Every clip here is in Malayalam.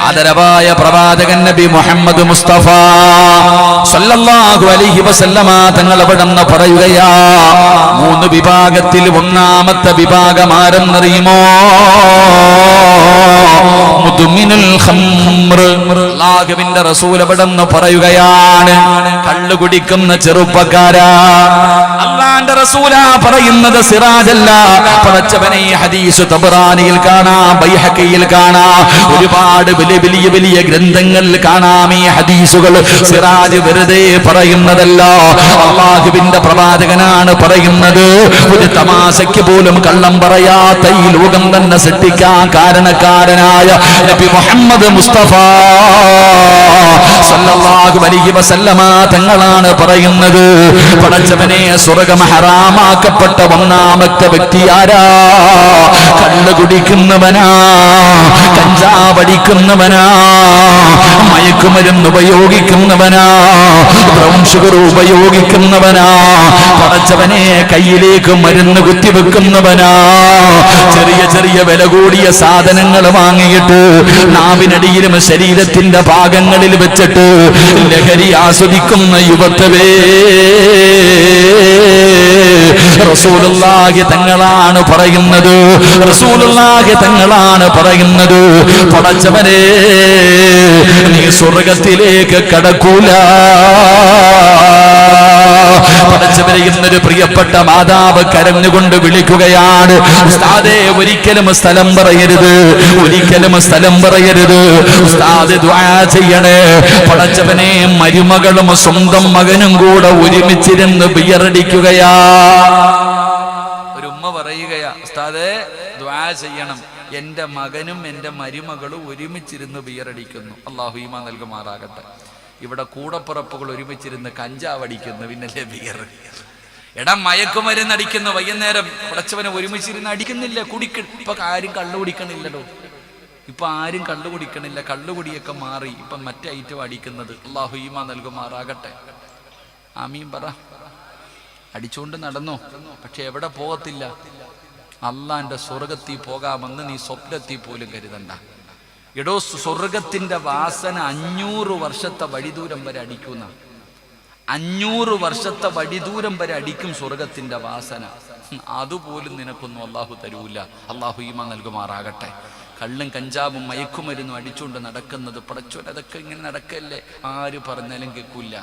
ആദരവായ പ്രവാചകൻ നബി മുഹമ്മദ് മുസ്തഫ സല്ലല്ലാഹു അലൈഹി വസല്ലമ തങ്ങൾ അവിടുന്ന് പറയുകയാ, മൂന്ന് വിഭാഗത്തിൽ ഒന്നാമത്തെ വിഭാഗം ആരെന്നറിയുമോ? മുദ്മിനുൽ ഖംർ. അല്ലാഹുവിന്റെ റസൂൽ അവിടുന്ന് പറയുകയാണ്, കള്ളു കുടിക്കുന്ന ചെറുപ്പക്കാരാ. അല്ലാഹുവിന്റെ റസൂലാ പറയുന്നത്, സിറാജല്ല. പടച്ചവനെ ഈ ഹദീസ് തബറാനിയിൽ കാണാം, ബൈഹഖിയിൽ കാണാം, ഒരുപാട് വലിയ വലിയ ഗ്രന്ഥങ്ങളിൽ കാണാം ഈ ഹദീസുകൾ. സിറാജ് വെറുതെ പറയുന്നതല്ല, അല്ലാഹുവിന്റെ പ്രവാചകനാണ് പറയുന്നത്. ഒരു തമാശയ്ക്ക് പോലും കള്ളം പറയാത്ത ഈ ലോകം തന്നെ സൃഷ്ടിക്കാൻ കാരണക്കാരനായ നബി മുഹമ്മദ് മുസ്തഫ സല്ലല്ലാഹു അലൈഹി വസല്ലമ തങ്ങളാണ് പറയുന്നത്, പടച്ചവനെ സ്വർഗ്ഗം ഹറാമാക്കപ്പെട്ട ഒന്നാമത്തെ വ്യക്തി ആരാ? കള്ള് കുടിക്കുന്നവനാ, കഞ്ചാവടിക്കുന്നവനാ, മയക്കുമരുന്ന് ഉപയോഗിക്കുന്നവനാ, ബ്രൗൺ ഷുഗർ ഉപയോഗിക്കുന്നവനാ, പടച്ചവനെ കയ്യിലേക്ക് മരുന്ന് കുത്തിവെക്കുന്നവനാ, ചെറിയ ചെറിയ വില കൂടിയ സാധനങ്ങൾ വാങ്ങിയിട്ട് നാവിനടിയിലും ശരീരത്തിന്റെ ഭാഗങ്ങളിൽ വെച്ചിട്ട് ലഹരി ആസ്വദിക്കുന്ന യുവത്വേ, റസൂലുള്ളാഹി തങ്ങളാണ് പറയുന്നത്, റസൂലുള്ളാഹി തങ്ങളാണ് പറയുന്നത്, പടച്ചവനെ നീ സ്വർഗ്ഗത്തിലേക്ക് കടക്കൂല. പടച്ചവനെ ഇന്നൊരു പ്രിയപ്പെട്ട മാതാവ് കരഞ്ഞുകൊണ്ട് വിളിക്കുകയാണ്, ഉസ്താദേ ഒരിക്കലും സ്ഥലം പറയരുത്, ഒരിക്കലും സ്ഥലം പറയരുത്, ഉസ്താദ് ദുആ ചെയ്യണേ. പടച്ചവനെ മരുമകളും സ്വന്തം മകനും കൂടെ ഒരുമിച്ചിരുന്ന് ബിയറടിക്കുകയാ. ഒരു ഉമ്മ പറയുകയാ, ഉസ്താദേ ദുആ ചെയ്യണം, എന്റെ മകനും എന്റെ മരുമകളും ഒരുമിച്ചിരുന്ന് ബിയറടിക്കുന്നു. അല്ലാഹു ഈമാൻ നൽകുമാറാകട്ടെ. ഇവിടെ കൂടപ്പുറപ്പുകൾ ഒരുമിച്ചിരുന്ന് കഞ്ചാവടിക്കുന്നു, പിന്നല്ലേ ബിയർ. എടാ മയക്കുമരുന്ന് അടിക്കുന്നു, വൈകുന്നേരം പടച്ചവനെ ഒരുമിച്ചിരുന്ന് അടിക്കുന്നില്ല, ഇപ്പൊ ആരും കള്ളു കുടിക്കണില്ലല്ലോ, ഇപ്പൊ ആരും കള്ളു കുടിക്കണില്ല, കള്ളുകുടിയൊക്കെ മാറി ഇപ്പൊ മറ്റേ ഐറ്റം അടിക്കുന്നത്. അല്ലാഹു ഈമാൻ നൽകുമാറാകട്ടെ. ആമീൻ പറ. അടിച്ചുകൊണ്ട് നടന്നു, പക്ഷെ എവിടെ പോകത്തില്ല, അള്ളാന്റെ സ്വർഗത്തിൽ പോകാമെന്ന് നീ സ്വപ്നത്തിൽ പോലും കരുതണ്ട. എടോ, സ്വർഗത്തിന്റെ വാസന 500 വർഷത്തെ വഴിദൂരം വരെ അടിക്കുന്ന, 500 വർഷത്തെ വഴിദൂരം വരെ അടിക്കും സ്വർഗത്തിന്റെ വാസന. അതുപോലും നിനക്കൊന്നും അള്ളാഹു തരൂല. അള്ളാഹു ഈമാൻ നൽകുമാറാകട്ടെ. കള്ളും കഞ്ചാവും മയക്കുമരുന്നും അടിച്ചുകൊണ്ട് നടക്കുന്നത്, പടച്ചോൻ അതൊക്കെ ഇങ്ങനെ നടക്കല്ലേ, ആര് പറഞ്ഞാലും കേൾക്കൂല,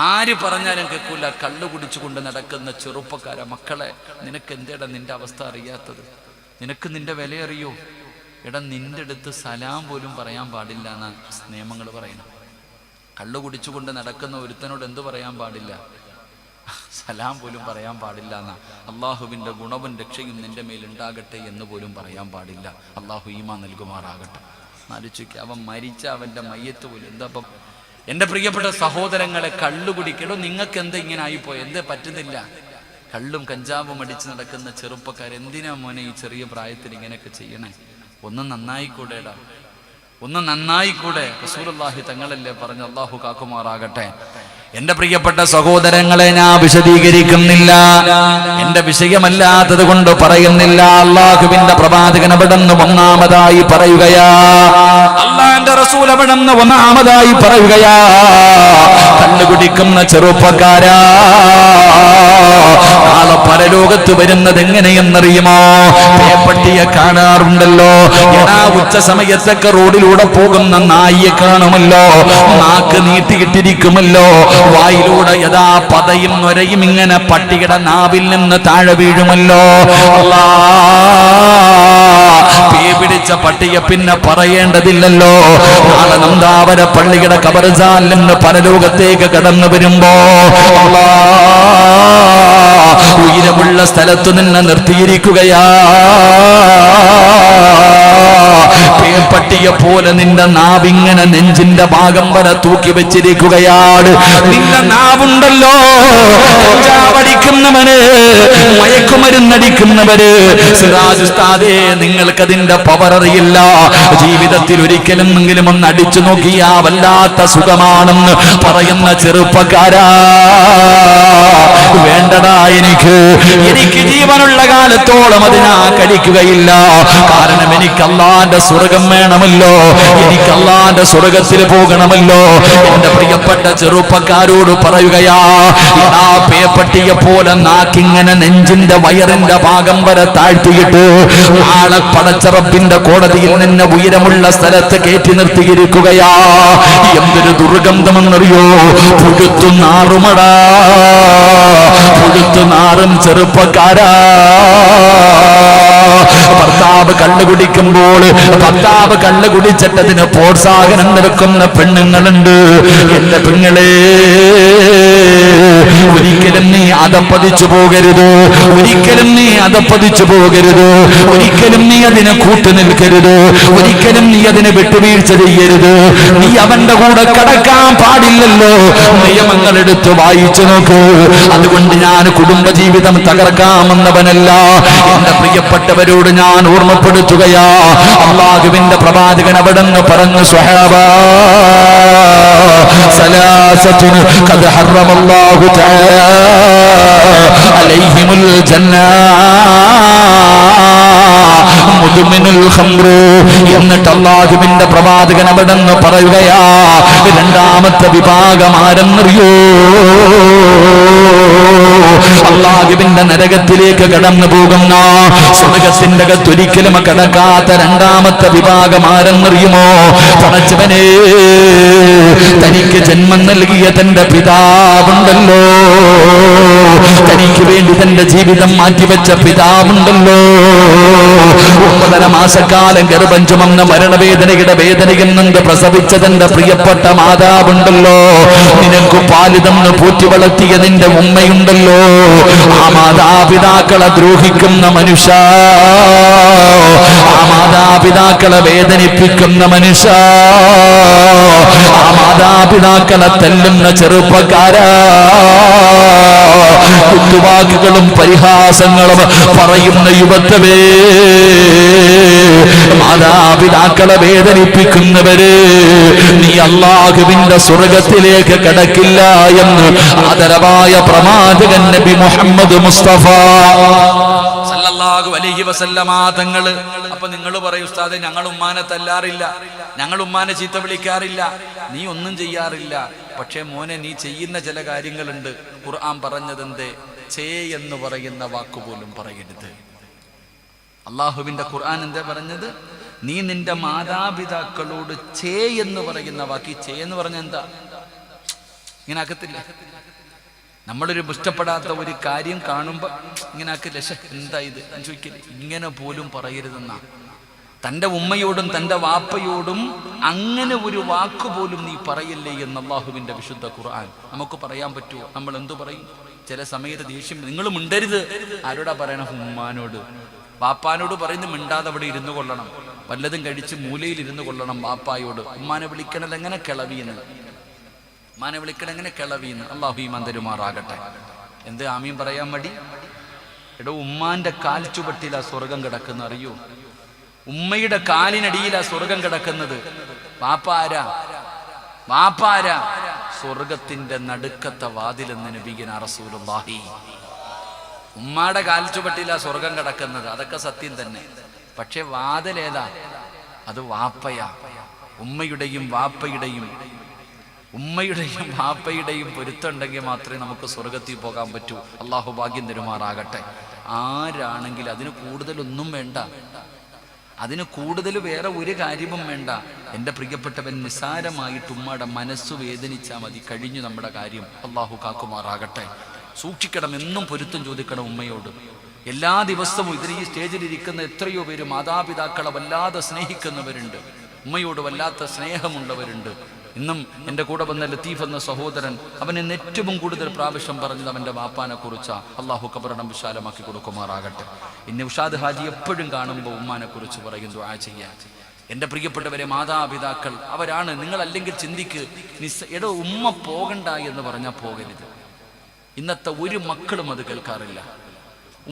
ആര് പറഞ്ഞാലും കേൾക്കൂല. കള്ളു കുടിച്ചുകൊണ്ട് നടക്കുന്ന ചെറുപ്പക്കാര മക്കളെ, നിനക്ക് എന്തേടാ നിന്റെ അവസ്ഥ അറിയാത്തത്? നിനക്ക് നിന്റെ വില അറിയോ? എടാ, നിന്റെ അടുത്ത് സലാം പോലും പറയാൻ പാടില്ല എന്നാണ് നിയമങ്ങൾ പറയുന്നത്. കള്ളു കുടിച്ചുകൊണ്ട് നടക്കുന്ന ഒരുത്തനോട് എന്തു പറയാൻ പാടില്ല? സലാം പോലും പറയാൻ പാടില്ല എന്നാ. അള്ളാഹുവിന്റെ ഗുണവും രക്ഷയും നിന്റെ മേൽ ഉണ്ടാകട്ടെ എന്ന് പോലും പറയാൻ പാടില്ല. അള്ളാഹു ഈമാൻ നൽകുമാറാകട്ടെ. ആലോചിക്കുക, അവൻ മരിച്ച അവന്റെ മയ്യത്ത് പോലും എന്താ. അപ്പം എന്റെ പ്രിയപ്പെട്ട സഹോദരങ്ങളെ, കള്ളു കുടിക്കലോ, നിങ്ങൾക്ക് എന്താ ഇങ്ങനെ ആയിപ്പോയി? എന്തേ പറ്റുന്നില്ല? കള്ളും കഞ്ചാവും അടിച്ച് നടക്കുന്ന ചെറുപ്പക്കാർ എന്തിനാ മോനെ ഈ ചെറിയ പ്രായത്തിൽ ഇങ്ങനെയൊക്കെ ചെയ്യണേ? ഒന്ന് നന്നായിക്കൂടെടാ, ഒന്ന് നന്നായിക്കൂടെ? റസൂലുള്ളാഹി തങ്ങളല്ലേ പറഞ്ഞു. അല്ലാഹു കാക്കുമാറാകട്ടെ. എന്റെ പ്രിയപ്പെട്ട സഹോദരങ്ങളെ, ഞാൻ വിശദീകരിക്കുന്നില്ല, എന്റെ വിഷയമല്ലാത്തത് കൊണ്ട് പറയുന്നില്ല. അല്ലാഹുവിന്റെ പ്രവാചകൻ അവിടുന്ന് ഒന്നാമതായി പറയുകയാ, അല്ലാഹുവിന്റെ റസൂൽ അവിടുന്ന് ഒന്നാമതായി പറയുകയാ, കള്ളു കുടിക്കുന്ന ചെറുപ്പക്കാരാ, നാളെ പരലോകത്ത് വരുന്നത് എങ്ങനെയെന്നറിയുമോ? പേപ്പട്ടിയെ കാണാറുണ്ടല്ലോ, എടാ ഉച്ച സമയത്തൊക്കെ റോഡിലൂടെ പോകുന്ന നായിയെ കാണുമല്ലോ, നാക്ക് നീട്ടിയിട്ടിരിക്കുമല്ലോ, വായിലൂടെ യഥാ പതയും നൊരയും ഇങ്ങനെ പട്ടിയുടെ നാവിൽ നിന്ന് താഴെ വീഴുമല്ലോ. പീ പിടിച്ച പട്ടിയെ പിന്നെ പറയേണ്ടതില്ലല്ലോ. നാളെ നന്ദാവര പള്ളിയുടെ ഖബർസ്ഥാനിൽ നിന്ന് പരലോകത്തേക്ക് കടന്നു വരുമ്പോ ഉയരമുള്ള സ്ഥലത്തു നിന്ന് നിർത്തിയിരിക്കുകയാ. പട്ടിയെ പോലെ നിന്റെ നാവിങ്ങനെ നെഞ്ചിന്റെ ഭാഗം വരെ തൂക്കി വെച്ചിരിക്കുകയാണ്. നിന്റെ നാവുണ്ടല്ലോ, കഞ്ചാവടിക്കുന്നവന്, മയക്കുമരുന്നടിക്കുന്നവര്, സിറാജ് ഉസ്താദേ നിങ്ങൾക്കതിന്റെ പവർ അറിയില്ല. ജീവിതത്തിൽ ഒരിക്കലെങ്കിലും ഒന്ന് അടിച്ചു നോക്കിയാ വല്ലാത്ത സുഖമാണെന്ന് പറയുന്ന ചെറുപ്പക്കാരാ, വേണ്ടടാ, എനിക്ക് ജീവനുള്ള കാലത്തോളം അതിനാ കഴിക്കുകയില്ല. കാരണം എനിക്ക് അല്ലാഹുവിന്റെ സ്വർഗം വേണമല്ലോ, എനിക്ക് അള്ളാന്റെ സ്വർഗത്തിൽ പോകണമല്ലോ. എന്റെ പ്രിയപ്പെട്ട ചെറുപ്പക്കാരോട് പറയുകയാ, ആ പേപ്പട്ടിയെ പോലെ നാക്കിങ്ങനെ നെഞ്ചിന്റെ വയറിന്റെ ഭാഗം വരെ താഴ്ത്തിയിട്ട് ആളെ പടച്ച റബ്ബിന്റെ കോടതിയിൽ നിന്ന് ഉയരമുള്ള സ്ഥലത്ത് കയറ്റി നിർത്തിയിരിക്കുകയാ. എന്തൊരു ദുർഗന്ധമെന്നറിയോ? പുഴുത്തു നാറുമടാ, പുഴുത്തു നാറും ചെറുപ്പക്കാരാ. ഭർത്താവ് കള്ളു കുടിക്കുമ്പോൾ ഭർത്താവ് കള്ളു കുടിച്ചിട്ടതിന് പ്രോത്സാഹനം നിൽക്കുന്ന പെണ്ണുങ്ങളുണ്ട്. എന്റെ പെങ്ങളെ, ഒരിക്കലും നീ അതപ്പതിച്ചു പോകരുത്, ഒരിക്കലും നീ അതപ്പതിച്ചു പോകരുത്, ഒരിക്കലും നീ അതിനെ കൂട്ടുനിൽക്കരുത്, ഒരിക്കലും നീ അതിനെ വിട്ടുവീഴ്ച ചെയ്യരുത്. നീ അവന്റെ കൂടെ കടക്കാൻ പാടില്ലല്ലോ. നിയമങ്ങൾ എടുത്ത് വായിച്ചു നോക്ക്. അതുകൊണ്ട് ഞാൻ കുടുംബജീവിതം തകർക്കാമെന്നവനല്ല. എന്റെ പ്രിയപ്പെട്ടവരോട് ഞാൻ ഓർമ്മപ്പെടുത്തുകയാ, അല്ലാഹുവിന്റെ പ്രവാചകൻ അവിടെന്ന് പറഞ്ഞു, സ്വഹാബാ സലാസത്തുൻ ഖദ് ഹറമല്ലാഹു തആല അലൈഹിമുൽ ജന്ന മുദ്മിനുൽ ഖംർ. എന്നിട്ട് അല്ലാഹുവിന്റെ പ്രവാചകൻ അവിടെന്ന് പറയുകയാ, രണ്ടാമത്തെ വിഭാഗം ആരെന്നറിയോ? അല്ലാഹുവിന്റെ നരകത്തിലേക്ക് കടന്നു പോകുന്ന, സ്വർഗത്തിന്റെ അകത്തൊരിക്കലും കടക്കാത്ത രണ്ടാമത്തെ വിഭാഗം ആരെന്നറിയുമോ? പടച്ചവനെ, തനിക്ക് ജന്മം നൽകിയ തന്റെ പിതാവുണ്ടല്ലോ, തനിക്ക് വേണ്ടി തന്റെ ജീവിതം മാറ്റിവെച്ച പിതാവുണ്ടല്ലോ, 9.5 മാസക്കാലം ഗർഭം ചുമന്ന മരണവേദനയുടെ വേദനയിൽ നിന്ന് പ്രസവിച്ച തന്റെ പ്രിയപ്പെട്ട മാതാവുണ്ടല്ലോ, നിനക്ക് പാലിതന്ന് പൂറ്റി വളർത്തിയ നിന്റെ ഉമ്മയുണ്ടല്ലോ, ആ മാതാപിതാക്കളെ ദ്രോഹിക്കുന്ന മനുഷ്യ, ആ മാതാപിതാക്കളെ വേദനിപ്പിക്കുന്ന മനുഷ്യ, ആ മാതാപിതാക്കളെ തല്ലുന്ന ചെറുപ്പക്കാരാ, കുത്തുവാക്കുകളും പരിഹാസങ്ങളും പറയുന്ന യുവത്വമേ, മാതാപിതാക്കളെ വേദനിപ്പിക്കുന്നവര്, നീ അല്ലാഹുവിന്റെ സ്വർഗത്തിലേക്ക് കടക്കില്ല എന്ന് ആദരവായ പ്രവാചകൻ നബി മുഹമ്മദ് മുസ്തഫ സല്ലല്ലാഹു അലൈഹി വസല്ലമ തങ്ങള്. അപ്പൊ നിങ്ങൾ പറയും, ഉസ്താദേ, ഞങ്ങൾ ഉമ്മാനെ തല്ലാറില്ല, ഞങ്ങൾ ഉമ്മാനെ ചീത്ത വിളിക്കാറില്ല, നീ ഒന്നും ചെയ്യാറില്ല. പക്ഷേ മോനെ, നീ ചെയ്യുന്ന ചില കാര്യങ്ങളുണ്ട്. ഖുർആൻ പറഞ്ഞതെന്തേ? ചേ എന്ന് പറയുന്ന വാക്കുപോലും പറയരുത്. അള്ളാഹുവിന്റെ ഖുർആൻ എന്താ പറഞ്ഞത്? നീ നിന്റെ മാതാപിതാക്കളോട് ചേ എന്ന് പറയുന്ന വാക്ക്. ചേ എന്ന് പറഞ്ഞ എന്താ? ഇങ്ങനെ ആക്കത്തില്ല. നമ്മളൊരു ഇഷ്ടപ്പെടാത്ത ഒരു കാര്യം കാണുമ്പോ ഇങ്ങനെ ആക്കില്ല, എന്താ ഇത് ചോദിക്കില്ല. ഇങ്ങനെ പോലും പറയരുതെന്നാ. തൻ്റെ ഉമ്മയോടും തൻ്റെ വാപ്പയോടും അങ്ങനെ ഒരു വാക്കുപോലും നീ പറയല്ലേ എന്ന് അല്ലാഹുവിന്റെ വിശുദ്ധ ഖുർആൻ. നമുക്ക് പറയാൻ പറ്റുമോ? നമ്മൾ എന്തു പറയും? ചില സമയത്ത് ദേഷ്യം, നിങ്ങൾ മിണ്ടരുത്. ആരോടാ പറയണം? ഉമ്മാനോട്. വാപ്പാനോട് പറയുന്നത് മിണ്ടാതെ അവിടെ ഇരുന്നു കൊള്ളണം, വല്ലതും കഴിച്ച് മൂലയിൽ ഇരുന്നു കൊള്ളണം. വാപ്പായോട് ഉമ്മാനെ വിളിക്കണത് എങ്ങനെ? കിളവിയെന്ന്. ഉമ്മാനെ വിളിക്കണത് എങ്ങനെ? കിളവിയെന്ന്. അല്ലാഹു ഈമാൻ തരുമാറാകട്ടെ. എന്ത് ആമീൻ പറയാൻ മടി? എടോ, ഉമ്മാന്റെ കാൽ ചുവട്ടിലാ സ്വർഗം കിടക്കുന്ന, അറിയോ? ഉമ്മയുടെ കാലിനടിയിലാ സ്വർഗം കിടക്കുന്നത്. വാപ്പാരാ? വാപ്പാരാ? സ്വർഗത്തിന്റെ നടുക്കത്തെ വാതിലെന്ന് നബിയുനാ റസൂലുള്ളാഹി. ഉമ്മാടെ കാൽ ചുവട്ടിലാ സ്വർഗം കിടക്കുന്നത്, അതൊക്കെ സത്യം തന്നെ. പക്ഷെ വാതിലേതാ? അത് വാപ്പയാ. ഉമ്മയുടെയും വാപ്പയുടെയും പൊരുത്തുണ്ടെങ്കിൽ മാത്രമേ നമുക്ക് സ്വർഗത്തിൽ പോകാൻ പറ്റൂ. അള്ളാഹു ഭാഗ്യം തരുമാറാകട്ടെ. ആരാണെങ്കിൽ അതിന് കൂടുതലൊന്നും വേണ്ട, അതിന് കൂടുതൽ വേറെ ഒരു കാര്യവും വേണ്ട. എൻ്റെ പ്രിയപ്പെട്ടവൻ, നിസാരമായിട്ട് ഉമ്മയുടെ മനസ്സ് വേദനിച്ചാൽ മതി, കഴിഞ്ഞു നമ്മുടെ കാര്യം. അള്ളാഹു കാക്കുമാറാകട്ടെ. സൂക്ഷിക്കണം, എന്നും പൊരുത്തം ചോദിക്കണം ഉമ്മയോട്. എല്ലാ ദിവസവും ഇതിൽ ഈ സ്റ്റേജിലിരിക്കുന്ന എത്രയോ പേര് മാതാപിതാക്കളെ വല്ലാതെ സ്നേഹിക്കുന്നവരുണ്ട്, ഉമ്മയോട് വല്ലാത്ത സ്നേഹമുള്ളവരുണ്ട്. ഇന്നും എൻ്റെ കൂടെ വന്ന ലത്തീഫ് എന്ന സഹോദരൻ, അവൻ ഇന്ന് ഏറ്റവും കൂടുതൽ പ്രാവശ്യം പറഞ്ഞത് അവൻ്റെ വാപ്പാനെ കുറിച്ചാ. അള്ളാഹു ഖബറിടം വിശാലമാക്കി കൊടുക്കുമാറാകട്ടെ. ഇന്ന് ഉഷാദ് ഹാജി എപ്പോഴും കാണുമ്പോൾ ഉമ്മാനെ കുറിച്ച് പറയും ദുആ ചെയ്യാൻ. എൻ്റെ പ്രിയപ്പെട്ടവരെ, മാതാപിതാക്കൾ അവരാണ്. നിങ്ങളല്ലെങ്കിൽ ചിന്തിക്ക്, എടോ, ഉമ്മ പോകണ്ട എന്ന് പറഞ്ഞാൽ പോകരുത്. ഇന്നത്തെ ഒരു മക്കളും അത് കേൾക്കാറില്ല.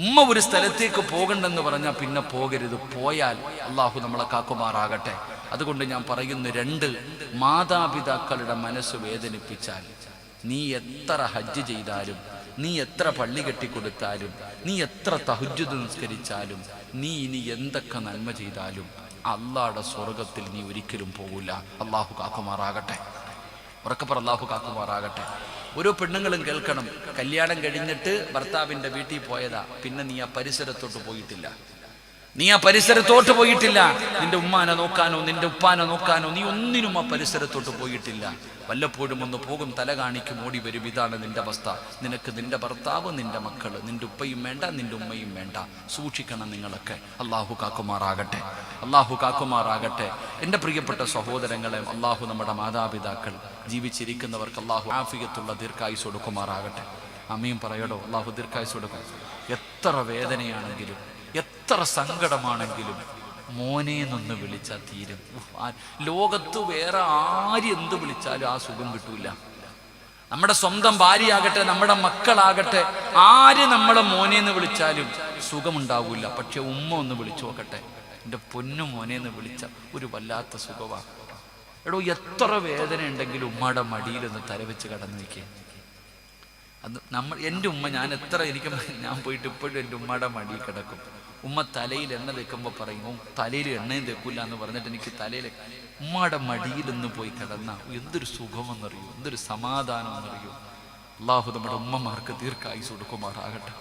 ഉമ്മ ഒരു സ്ഥലത്തേക്ക് പോകണ്ടെന്ന് പറഞ്ഞാൽ പിന്നെ പോകരുത്. പോയാൽ അള്ളാഹു നമ്മളെ കാക്കുമാറാകട്ടെ. അതുകൊണ്ട് ഞാൻ പറയുന്നു, 2, മാതാപിതാക്കളുടെ മനസ്സ് വേദനിപ്പിച്ചാൽ നീ എത്ര ഹജ്ജ് ചെയ്താലും, നീ എത്ര പള്ളി കെട്ടിക്കൊടുത്താലും, നീ എത്ര തഹജ്ജുദ് നിസ്കരിച്ചാലും, നീ ഇനി എന്തൊക്കെ നന്മ ചെയ്താലും അള്ളാഹുടെ സ്വർഗത്തിൽ നീ ഒരിക്കലും പോകില്ല. അള്ളാഹു കാക്കുമാറാകട്ടെ. ഉറക്കപ്പുറ അള്ളാഹു കാക്കുമാറാകട്ടെ. ഓരോ പെണ്ണുങ്ങളും കേൾക്കണം, കല്യാണം കഴിഞ്ഞിട്ട് ഭർത്താവിൻ്റെ വീട്ടിൽ പോയതാ, പിന്നെ നീ ആ പരിസരത്തോട്ട് പോയിട്ടില്ല. നിന്റെ ഉമ്മാനെ നോക്കാനോ നിന്റെ ഉപ്പാനെ നോക്കാനോ നീ ഒന്നിനും ആ പരിസരത്തോട്ട് പോയിട്ടില്ല. വല്ലപ്പോഴും ഒന്ന് പോകും, തല കാണിക്കും, ഓടി വരും. ഇതാണ് നിന്റെ അവസ്ഥ. നിനക്ക് നിന്റെ ഭർത്താവ്, നിന്റെ മക്കള്, നിന്റെ ഉപ്പയും വേണ്ട, നിന്റെ ഉമ്മയും വേണ്ട. സൂക്ഷിക്കണം നിങ്ങളൊക്കെ. അള്ളാഹു കാക്കുമാറാകട്ടെ. അള്ളാഹു കാക്കുമാറാകട്ടെ. എൻ്റെ പ്രിയപ്പെട്ട സഹോദരങ്ങളെ, അള്ളാഹു നമ്മുടെ മാതാപിതാക്കൾ ജീവിച്ചിരിക്കുന്നവർക്ക് അള്ളാഹു ആഫിയത്തുള്ള ദീർഘായുസ് കൊടുക്കുമാറാകട്ടെ. അമീൻ പറയടോ. അള്ളാഹു ദീർഘായുസ് കൊടുക്കും. എത്ര വേദനയാണെങ്കിലും എത്ര സങ്കടമാണെങ്കിലും മോനേന്നൊന്ന് വിളിച്ചാൽ തീരും. ലോകത്ത് വേറെ ആര് എന്ത് വിളിച്ചാലും ആ സുഖം കിട്ടൂല. നമ്മുടെ സ്വന്തം ഭാര്യയാകട്ടെ, നമ്മുടെ മക്കളാകട്ടെ, ആര് നമ്മളെ മോനേന്ന് വിളിച്ചാലും സുഖമുണ്ടാവില്ല. പക്ഷെ ഉമ്മ ഒന്ന് വിളിച്ചു നോക്കട്ടെ, എൻ്റെ പൊന്നു മോനേന്ന് വിളിച്ച ഒരു വല്ലാത്ത സുഖമാണ്. എടോ, എത്ര വേദന ഉണ്ടെങ്കിലും ഉമ്മയുടെ മടിയിലൊന്ന് തലവെച്ച് കടന്നു നിൽക്കുക. അത് എൻ്റെ ഉമ്മ, ഞാൻ പോയിട്ട് ഇപ്പോഴും എൻ്റെ ഉമ്മയുടെ മടിയിൽ കിടക്കും. ഉമ്മ തലയിൽ എണ്ണ തേക്കുമ്പോൾ പറയും, തലയിൽ എണ്ണയും തേക്കില്ല എന്ന് പറഞ്ഞിട്ട് എനിക്ക് തലയിൽ ഉമ്മയുടെ മടിയിലൊന്ന് പോയി കിടന്ന എന്തൊരു സുഖമെന്നറിയൂ, എന്തൊരു സമാധാനമെന്നറിയൂ. അള്ളാഹു നമ്മുടെ ഉമ്മമാർക്ക് ദീർഘായുസ് കൊടുക്കുമാറാകട്ടെ.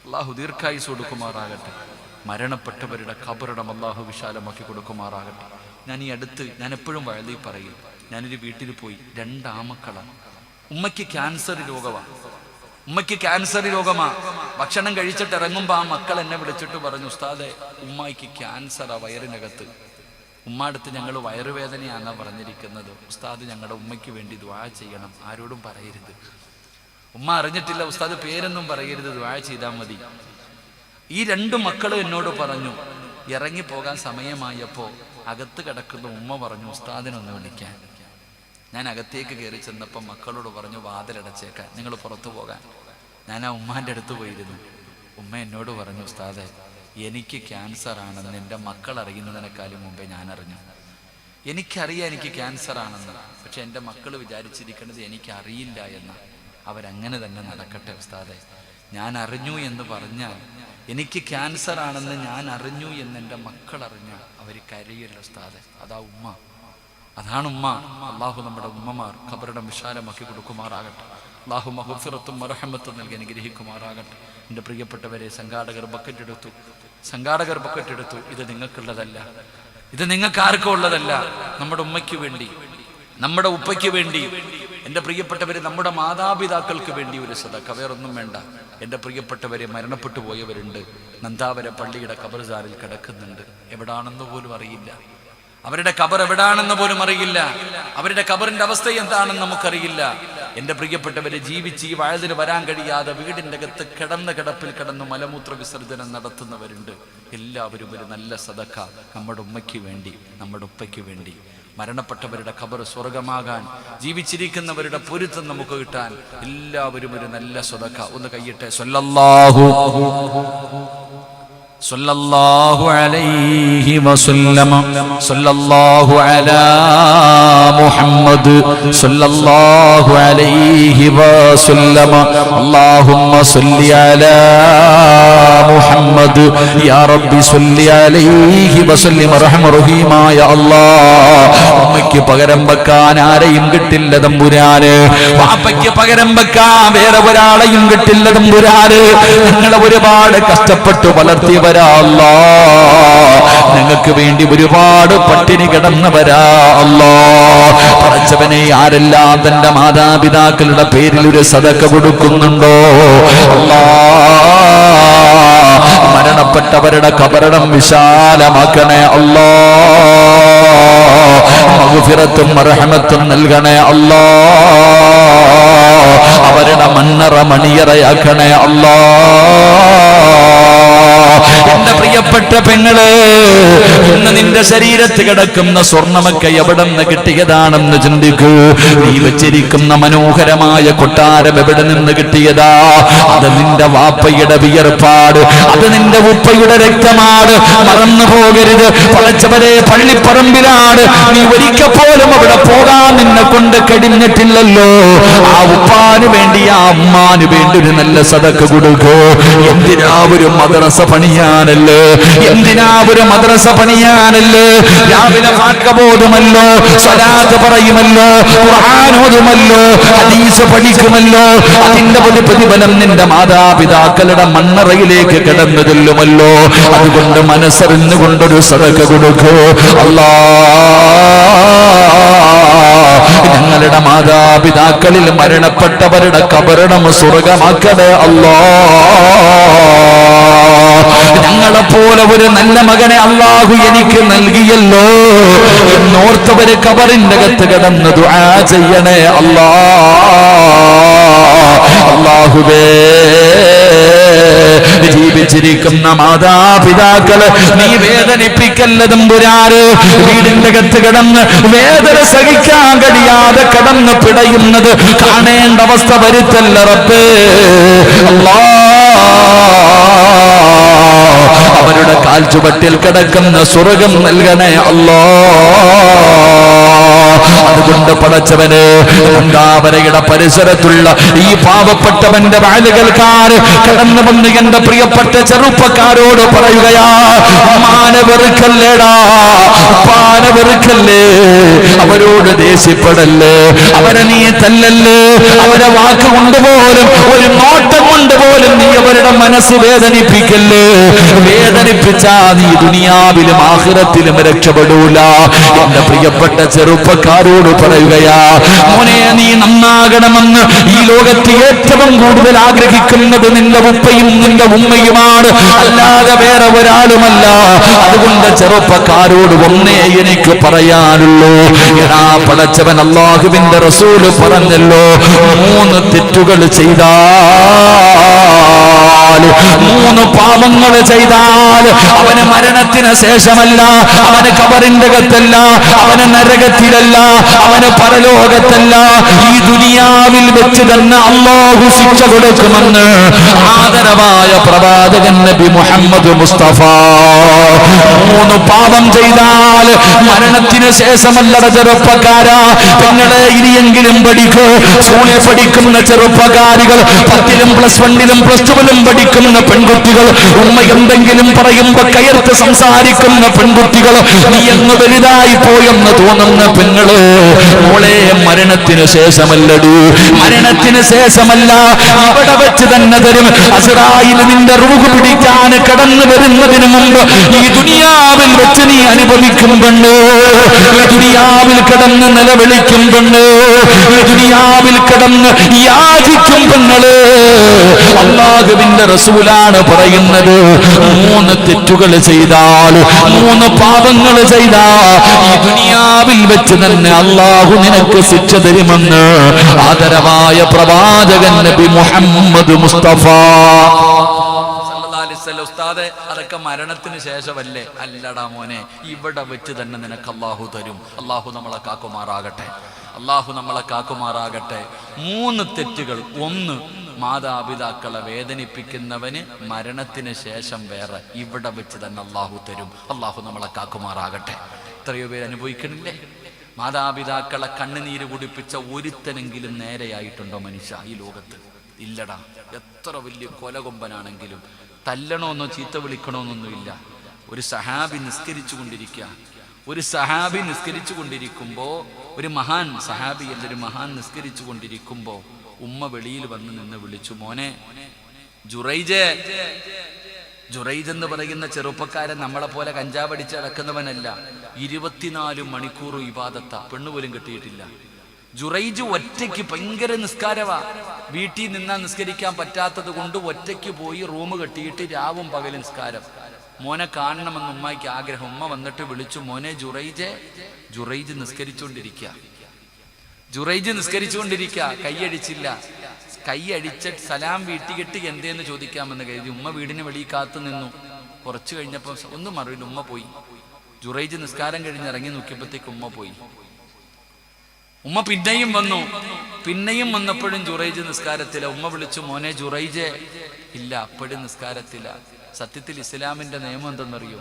അള്ളാഹു ദീർഘായുസ് കൊടുക്കുമാറാകട്ടെ. മരണപ്പെട്ടവരുടെ ഖബറിടം അള്ളാഹു വിശാലമാക്കി കൊടുക്കുമാറാകട്ടെ. ഞാൻ എപ്പോഴും വഴുതി പറയും, ഞാനൊരു വീട്ടിൽ പോയി, 2 ആമക്കളാണ്. ഉമ്മയ്ക്ക് ക്യാൻസർ രോഗമാ. ഭക്ഷണം കഴിച്ചിട്ട് ഇറങ്ങുമ്പോൾ ആ മക്കൾ എന്നെ വിളിച്ചിട്ട് പറഞ്ഞു, ഉസ്താദെ ഉമ്മായിക്ക് ക്യാൻസറാ വയറിനകത്ത്. ഉമ്മാടുത്ത് ഞങ്ങൾ വയറുവേദനയാണെന്നാ പറഞ്ഞിരിക്കുന്നത്. ഉസ്താദ് ഞങ്ങളുടെ ഉമ്മയ്ക്ക് വേണ്ടി ദുആ ചെയ്യണം, ആരോടും പറയരുത്. ഉമ്മ അറിഞ്ഞിട്ടില്ല, ഉസ്താദ് പേരൊന്നും പറയരുത്, ദുആ ചെയ്താൽ മതി. ഈ 2 മക്കളും എന്നോട് പറഞ്ഞു. ഇറങ്ങിപ്പോകാൻ സമയമായപ്പോൾ അകത്ത് കിടക്കുന്ന ഉമ്മ പറഞ്ഞു, ഉസ്താദിനൊന്ന് വിളിക്കാൻ. ഞാൻ അകത്തേക്ക് കയറി ചെന്നപ്പോൾ മക്കളോട് പറഞ്ഞു, വാതിലടച്ചേക്കാൻ, നിങ്ങൾ പുറത്തു പോകാൻ. ഞാൻ ആ ഉമ്മാൻ്റെ അടുത്ത് പോയിരുന്നു. ഉമ്മ എന്നോട് പറഞ്ഞു, ഉസ്താദെ എനിക്ക് ക്യാൻസർ ആണെന്ന് എൻ്റെ മക്കൾ അറിയുന്നതിനേക്കാളും മുമ്പേ ഞാൻ അറിഞ്ഞു. എനിക്കറിയാം എനിക്ക് ക്യാൻസർ ആണെന്ന്, പക്ഷെ എൻ്റെ മക്കൾ വിചാരിച്ചിരിക്കുന്നത് എനിക്കറിയില്ല എന്ന. അവരങ്ങനെ തന്നെ നടക്കട്ടെ ഉസ്താദെ. ഞാൻ അറിഞ്ഞു എന്ന് പറഞ്ഞാൽ, എനിക്ക് ക്യാൻസർ ആണെന്ന് ഞാൻ അറിഞ്ഞു എന്ന് എൻ്റെ മക്കൾ അറിഞ്ഞാൽ അവർ കരയല്ലോ ഉസ്താദെ. അതാണ് ഉമ്മ. അള്ളാഹു നമ്മുടെ ഉമ്മമാർ ഖബറിടം വിശാലമാക്കി കൊടുക്കുമാറാകട്ടെ. അള്ളാഹു മഗ്ഫിറത്തും മർഹമത്തും നൽകി അനുഗ്രഹിക്കുമാറാകട്ടെ. എൻ്റെ പ്രിയപ്പെട്ടവരെ, സംഘാടകർ ബക്കറ്റ് എടുത്തു. ഇത് നിങ്ങൾക്കുള്ളതല്ല, ഇത് നിങ്ങൾക്ക് ആർക്കും ഉള്ളതല്ല. നമ്മുടെ ഉമ്മയ്ക്ക് വേണ്ടി, നമ്മുടെ ഉപ്പയ്ക്ക് വേണ്ടി, എൻ്റെ പ്രിയപ്പെട്ടവരെ, നമ്മുടെ മാതാപിതാക്കൾക്ക് വേണ്ടി ഒരു സദഖ, വേറൊന്നും വേണ്ട. എൻ്റെ പ്രിയപ്പെട്ടവരെ, മരണപ്പെട്ടു പോയവരുണ്ട്. നന്ദാവര പള്ളിയുടെ ഖബർസാറിൽ കിടക്കുന്നുണ്ട്. എവിടാണെന്ന് പോലും അറിയില്ല. അവരുടെ ഖബർ എവിടാണെന്ന് പോലും അറിയില്ല. അവരുടെ ഖബറിന്റെ അവസ്ഥ എന്താണെന്ന് നമുക്കറിയില്ല. എൻ്റെ പ്രിയപ്പെട്ടവരെ, ജീവിച്ച് ഈ വയതിന് വരാൻ കഴിയാതെ വീടിൻ്റെ അകത്ത് കിടപ്പിൽ കിടന്ന് മലമൂത്ര വിസർജനം നടത്തുന്നവരുണ്ട്. എല്ലാവരും ഒരു നല്ല സദഖ നമ്മുടെ ഉമ്മയ്ക്ക് വേണ്ടി, നമ്മുടെ ഉപ്പയ്ക്ക് വേണ്ടി. മരണപ്പെട്ടവരുടെ ഖബർ സ്വർഗമാകാൻ, ജീവിച്ചിരിക്കുന്നവരുടെ പൊരുത്തം നമുക്ക് കിട്ടാൻ എല്ലാവരും ഒരു നല്ല സദഖ ഒന്ന് കയ്യിട്ടെ. സല്ലല്ലാഹു അലൈഹി വസല്ലം. സല്ലല്ലാഹു അലാ മുഹമ്മദ് സല്ലല്ലാഹു അലൈഹി വസല്ലം. അല്ലാഹുമ്മ സല്ലി അലാ മുഹമ്മദ് യാ റബ്ബി സല്ലി അലൈഹി വസല്ലം. റഹ്മറഹീമായ അല്ലാഹ്, ഉമ്മയ്ക്ക് പകരം വെക്കാൻ ആരെയും കിട്ടില്ല തമ്പുരാന്. വാപ്പയ്ക്ക് പകരം വെക്കാൻ വേറെ ഒരാളെയും കിട്ടില്ല തമ്പുരാന്. നിങ്ങളെ ഒരുപാട് കഷ്ടപ്പെട്ട് വളർത്തിയവരാ അല്ലാഹ്, നിങ്ങൾക്ക് വേണ്ടി ഒരുപാട് പട്ടിണി കിടന്നവരാ അല്ലാഹ്. പടച്ചവനെ, ആരെല്ലാം തന്റെ മാതാപിതാക്കളുടെ പേരിൽ ഒരു സദഖ കൊടുക്കുന്നുണ്ടോ അല്ലാഹ്, മരണപ്പെട്ടവരുടെ ഖബറിടം വിശാലമാക്കണേ അല്ലാഹ്. മഗ്ഫിറത്തും റഹ്മത്തും നൽകണേ അല്ലാഹ്. അവരുടെ മണ്ണറ മണിയറയാക്കണേ അല്ലാഹ്. എന്റെ പ്രിയപ്പെട്ട പെങ്ങളെ, ഇന്ന് നിന്റെ ശരീരത്ത് കിടക്കുന്ന സ്വർണ്ണമൊക്കെ എവിടെ നിന്ന് കിട്ടിയതാണെന്ന് ചിന്തിക്കൂ. നീ വെച്ചിരിക്കുന്ന മനോഹരമായ കൊട്ടാരം എവിടെ നിന്ന് കിട്ടിയതാ? അത് നിന്റെ വാപ്പയുടെ വിയർപ്പാട്, അത് നിന്റെ ഉപ്പയുടെ രക്തമാണ്. മറന്നു പോകരുത്. പടച്ചവരെ, പള്ളിപ്പറമ്പിലാണ്. നീ ഒരിക്കൽ പോലും അവിടെ പോകാൻ നിന്നെ നിന്നെ കൊണ്ട് കഴിഞ്ഞിട്ടില്ലല്ലോ, ആ ഉപ്പാന് വേണ്ടി ആ അമ്മാന് വേണ്ടി ഒരു നല്ല സദക്ക കൊടുക്കോ. എന്തിനാ ഒരു മദ്രസ പണിയാനല്ലേ, എന്തിനാ ഒരു മദ്രസ പണിയാനല്ലേ. രാവിലെ വാക്കബോധമല്ലോ, സ്വലാത്ത് പറയുമല്ലോ, ഖുർആൻ ഓതുമല്ലോ, ഹദീസ് പഠിക്കുമല്ലോ. അതിന്റെ ഒരു പ്രതിഫലം നിന്റെ മാതാപിതാക്കളുടെ മണ്ണറയിലേക്ക് കടന്നു ചെല്ലുമല്ലോ. അതുകൊണ്ട് മനസ്സറിഞ്ഞുകൊണ്ടൊരു സദഖ കൊടുക്കൂ. അല്ലാ, ഞങ്ങളുടെ മാതാപിതാക്കളിൽ മരണപ്പെട്ടവരുടെ ഖബറിടം സ്വർഗമാക്കണേ അല്ലാ. ഞങ്ങളെപ്പോലെ ഒരു നല്ല മകനെ അല്ലാഹു എനിക്ക് നൽകിയല്ലോ എന്നോർത്തവര് ഖബറിന്റെ അകത്ത് കിടന്ന് ദുആ ചെയ്യണേ അല്ലാ. അല്ലാഹുവേ, ജീവിച്ചിരിക്കുന്ന മാതാപിതാക്കള് നീ വേദനിപ്പിക്കല്ല തമ്പുരാന്. വീടിന്റെ അകത്ത് കിടന്ന് വേദന സഹിക്കാൻ കഴിയാതെ കിടന്ന് പിടയുന്നത് കാണേണ്ട അവസ്ഥ വരുത്തല്ല റബ്ബേ. അല്ലാ, അവരുടെ കാൽ ചുവട്ടിൽ കിടക്കുന്ന സ്വർഗം നൽകണേ അല്ലാ. അതുകൊണ്ട് പടച്ചവന് രണ്ടാവരയുടെ പരിസരത്തുള്ള ഈ പാവപ്പെട്ടവന്റെ വാലുകൾക്കാർ കടന്നു വന്ന് എന്റെ പ്രിയപ്പെട്ട ചെറുപ്പക്കാരോട് പറയുകയാ, ഉമ്മാനെ വെറുക്കല്ലേടാ, ഉപ്പാനെ വെറുക്കല്ലേ, അവരോട് ദേഷ്യപ്പെടല്ലേ, അവരെ നീ തല്ലല്ലേ, അവരെ വാക്ക് കൊണ്ടുപോലും ഒരു നോട്ടം കൊണ്ടുപോലും നീ അവരുടെ മനസ്സ് വേദനിപ്പിക്കല്ലേ. വേദനിപ്പിച്ചാ നീ ദുനിയാവിലും ആഖിറത്തിലും രക്ഷപ്പെടൂല. എന്റെ പ്രിയപ്പെട്ട ചെറുപ്പക്കാരോട് പറയുകയാ, മോനെ നീ നന്നാകണമെന്ന് ഈ ലോകത്ത് ഏറ്റവും കൂടുതൽ ആഗ്രഹിക്കുന്നത് നിന്റെ ഉപ്പയും നിന്റെ ഉമ്മയുമാണ്, അല്ലാതെ വേറെ ഒരാളുമല്ല. അതുകൊണ്ട് ചെറുപ്പക്കാരോട് ഒന്നേ എനിക്ക് പറയാനുള്ളൂ, എടാ പടച്ചവൻ അല്ലാഹുവിന്റെ റസൂല് പറഞ്ഞല്ലോ, 3 തെറ്റുകൾ ചെയ്താൽ, 3 പാപങ്ങൾ ചെയ്താൽ അവന് മരണത്തിന് ശേഷമല്ല, അവന് ഖബറിന്റെ അകത്തല്ല, അവന് നരകത്തിലല്ല, അവന് പരലോകത്തല്ല, ഈ ദുനിയാവിൽ വെച്ച് തന്നെ അല്ലാഹു ശിക്ഷ കൊടുക്കുമെന്ന് ആദരവായ പ്രവാചകൻ നബി മുഹമ്മദ് മുസ്തഫ. 3 പാപം ചെയ്താൽ മരണത്തിന് ശേഷമല്ലട ചെറുപ്പക്കാരാ. പെങ്ങളെ ഇനിയെങ്കിലും പഠിക്കൂ. സ്കൂളിൽ പഠിക്കുന്ന ചെറുപ്പക്കാരികൾ, 10ലും +1ലും +2ലും പഠിക്കുന്ന പെൺകുട്ടികൾ, ഉമ്മ എന്തെങ്കിലും പറയുമ്പോ കയർത്ത് സംസാരിക്കുന്ന പെൺകുട്ടികൾ, നീ എന്ന് വലുതായി പോയെന്ന് തോന്നുന്ന പെങ്ങള്, മോളെ മരണത്തിന് ശേഷമല്ലടൂ, മരണത്തിന് ശേഷമല്ല, അവിടെ വെച്ച് തന്നെ തരും. അസ്റായിൽ നിന്റെ റൂഹ് പിടിക്കാൻ കടന്നു വരുന്നതിന് മുമ്പ് ഈ ദുനിയാവിൽ വെച്ച് നീ അനുഭവിക്കും പെണ്ണ്, ഈ ദുനിയാവിൽ കിടന്ന് നിലവിളിക്കും പെണ്ണ്, ഈ ദുനിയാവിൽ കിടന്ന് യാചിക്കും പെണ്ണുകള്. അല്ലാഹുവിന്റെ റസൂലാണ് പറയുന്നത്, 3 തെറ്റുകൾ ചെയ്താൽ, 3 പാപങ്ങൾ ചെയ്താൽ ഈ ദുനിയാവിൽ വെച്ച് തന്നെ അല്ലാഹു നിനക്ക് ശിക്ഷ തരുമെന്ന് ആദരവായ പ്രവാചകൻ നബി മുഹമ്മദ് മുസ്തഫ. ഉസ്താദെ, അതൊക്കെ മരണത്തിന് ശേഷമല്ലേ? അല്ലടാ മോനെ, ഇവിടെ വെച്ച് തന്നെ നിനക്ക് അല്ലാഹു തരും. അല്ലാഹു നമ്മളെ കാക്കുമാറാകട്ടെ, അല്ലാഹു നമ്മളെ കാക്കുമാറാകട്ടെ. 3 തെറ്റുകൾ. 1, മാതാപിതാക്കളെ വേദനിപ്പിക്കുന്നവന് മരണത്തിന് ശേഷം വേറെ, ഇവിടെ വെച്ച് തന്നെ അല്ലാഹു തരും. അല്ലാഹു നമ്മളെ കാക്കുമാറാകട്ടെ. എത്രയോ പേര് അനുഭവിക്കണില്ലേ? മാതാപിതാക്കളെ കണ്ണുനീര് കുടിപ്പിച്ച ഒരുത്തനെങ്കിലും നേരെയായിട്ടുണ്ടോ മനുഷ്യ ഈ ലോകത്ത്? ഇല്ലടാ. എത്ര വലിയ കൊലകൊമ്പനാണെങ്കിലും തല്ലണമെന്നോ ചീത്ത വിളിക്കണമെന്നൊന്നുമില്ല. ഒരു സഹാബി നിസ്കരിച്ചു കൊണ്ടിരിക്കുമ്പോൾ ഒരു മഹാൻ സഹാബി, ഒരു മഹാൻ നിസ്കരിച്ചു കൊണ്ടിരിക്കുമ്പോൾ ഉമ്മ വെളിയിൽ വന്ന് നിന്ന് വിളിച്ചു, മോനെ ജുറൈജ്. ജുറൈജ് എന്ന് പറയുന്ന ചെറുപ്പക്കാരൻ നമ്മളെ പോലെ കഞ്ചാവടിച്ച് നടക്കുന്നവനല്ല. 24 മണിക്കൂറും ഇബാദത്ത, പെണ്ണുപോലും കെട്ടിയിട്ടില്ല. ജുറൈജ് ഒറ്റയ്ക്ക് ഭയങ്കര നിസ്കാരവാ. വീട്ടിൽ നിന്നാ നിസ്കരിക്കാൻ പറ്റാത്തത് കൊണ്ട് ഒറ്റയ്ക്ക് പോയി റൂം കെട്ടിയിട്ട് രാവും പകലും നിസ്കാരം. മോനെ കാണണമെന്ന് ഉമ്മയ്ക്ക് ആഗ്രഹം. ഉമ്മ വന്നിട്ട് വിളിച്ചു, മോനെ ജുറൈജ്. ജുറൈജ് നിസ്കരിച്ചുകൊണ്ടിരിക്കുക. കൈയടിച്ചില്ല. കൈയടിച്ചിട്ട് സലാം വീട്ടിക്കിട്ട് എന്തേന്ന് ചോദിക്കാമെന്ന് കരുതി ഉമ്മ വീടിന് വെളിയിൽ കാത്തു നിന്നു. കുറച്ച് കഴിഞ്ഞപ്പോൾ ഒന്നും മറുപടി ഉമ്മ പോയി. ജുറൈജ് നിസ്കാരം കഴിഞ്ഞ് ഇറങ്ങി നോക്കിയപ്പോഴത്തേക്ക് ഉമ്മ പോയി. ഉമ്മ പിന്നെയും വന്നപ്പോഴും ജുറൈജ് നിസ്കാരത്തില. ഉമ്മ വിളിച്ചു, മോനെ ജുറൈജ്. ഇല്ല, അപ്പോഴും നിസ്കാരത്തില. സത്യത്തിൽ ഇസ്ലാമിന്റെ നിയമം എന്തെന്നറിയോ?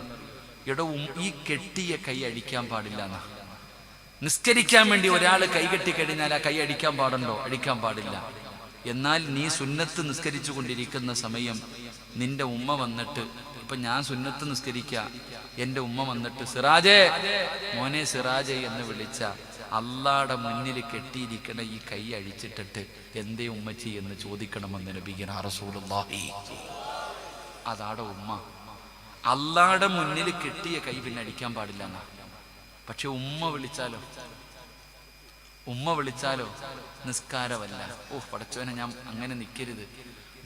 ഈ കെട്ടിയ കൈ അടിക്കാൻ പാടില്ല എന്നാ. നിസ്കരിക്കാൻ വേണ്ടി ഒരാൾ കൈകെട്ടി കഴിഞ്ഞാൽ ആ കൈ അടിക്കാൻ പാടുണ്ടോ? അടിക്കാൻ പാടില്ല. എന്നാൽ നീ സുന്നത്ത് നിസ്കരിച്ചു കൊണ്ടിരിക്കുന്ന സമയം നിന്റെ ഉമ്മ വന്നിട്ട്, ഇപ്പൊ ഞാൻ സുന്നത്ത് നിസ്കരിക്കുക, എന്റെ ഉമ്മ വന്നിട്ട് സിറാജേ, മോനെ സിറാജേ എന്ന് വിളിച്ച അള്ളാടെ മുന്നിൽ കെട്ടിയിരിക്കണ ഈ കൈ അഴിച്ചിട്ടിട്ട് എന്തേ ഉമ്മച്ചി എന്ന് ചോദിക്കണമെന്ന് നബിയുനാ റസൂലുള്ളാഹി. അതാടെ ഉമ്മ. അള്ളാടെ മുന്നിൽ കെട്ടിയ കൈ പിന്നെ അടിക്കാൻ പാടില്ല എന്നാ. പക്ഷെ ഉമ്മ വിളിച്ചാലോ നിസ്കാരമല്ല. പടച്ചവനെ, ഞാൻ അങ്ങനെ നിൽക്കരുത്.